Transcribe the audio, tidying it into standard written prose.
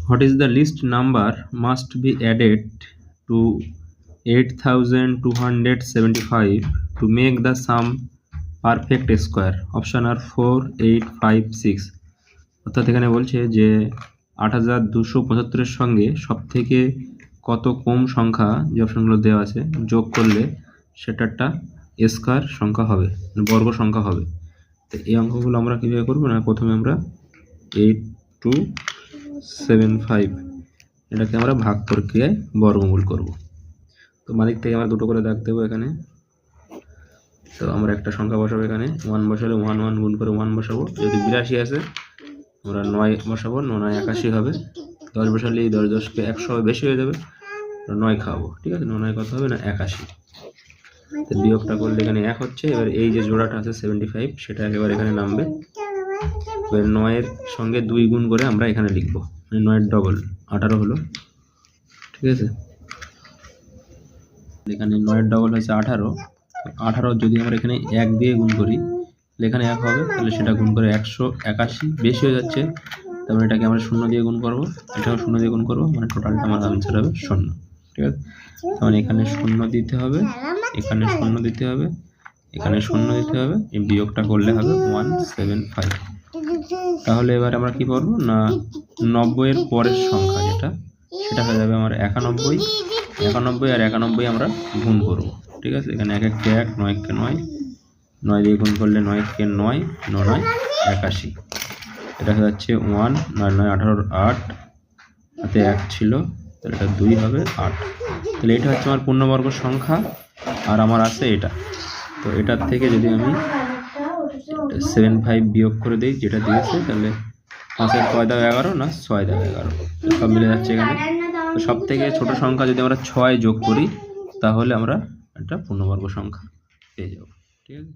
What is the least number must be added to 8275 to make the sum perfect square? Option are 4, 8, 5, 6. অর্থাৎ এখানে বলছে যে 8275 সঙ্গে সবথেকে কত কম সংখ্যা যে অপশনগুলো দেওয়া আছে যোগ করলে সেটা একটা স্কয়ার সংখ্যা হবে, বর্গ সংখ্যা হবে। তো এই অঙ্কগুলো আমরা কিভাবে করব না, প্রথমে আমরা 8275 এটাকে আমরা ভাগ প্রক্রিয়ায় বর্গমূল করব। তো মালিক থেকে আমরা দুটো করে দাগ দেবো এখানে। তো আমরা একটা সংখ্যা বসাবো, এখানে 1 বসালে 1 1 গুণ করে 1 বসাবো। যদি 82 আসে আমরা 9 বসাবো, 9 9 81 হবে। 10 বসালে 10 10কে 100 বেশি হয়ে যাবে, 9 খাবো। ঠিক আছে, 9 9 কত হবে না 81। তো বিয়োগটা করলে এখানে 1 হচ্ছে। এবার এই যে জোড়াটা আছে 75 সেটা একেবারে এখানে নামবে। এবার 9 এর সঙ্গে 2 গুণ করে আমরা এখানে লিখব, 9 এর ডবল 18 হলো। ঠিক আছে, এখানে 9 এর ডবল হচ্ছে 18। 18 যদি আমরা এখানে 1 দিয়ে গুণ করি এখানে 1 হবে, তাহলে সেটা গুণ করে 181 বেশি হয়ে যাচ্ছে। তারপরে এটাকে আমরা 0 দিয়ে গুণ করব, এটাও 0 দিয়ে গুণ করব, মানে টোটালটা আমার আনসার হবে 0। ঠিক আছে, তাহলে এখানে 0 দিতে হবে, এখানে 0 দিতে হবে, এখানে 0 দিতে হবে। এই বিয়োগটা করলে হবে 175। তাহলে এবার আমরা কি করব না 90 এর পরের সংখ্যা যেটা সেটা হয়ে যাবে আমার 91। 91 আর 91 আমরা গুণ করব। ঠিক আছে, এখানে 1 1 কে 1, 9 কে 9, 9 দিয়ে গুণ করলে 9 কে 9, 9 9 81। এটা হয়ে যাচ্ছে 1 9 9 18 8 হাতে 1 ছিল, তাহলে এটা 2 হবে 8। তাহলে এটা হচ্ছে আমার পূর্ণবর্গ সংখ্যা আর আমার আছে এটা। তো এটার থেকে যদি আমি 75 বিয়োগ করে দিই যেটা দিয়েছে, তাহলে 5 এর 6 দাও 11 না 6 দাও 11, সব মিলে যাচ্ছে এখানে। তো সব থেকে ছোট সংখ্যা যদি আমরা 6 যোগ করি তাহলে আমরা একটা পূর্ণবর্গ সংখ্যা পেয়ে যাব। ঠিক আছে।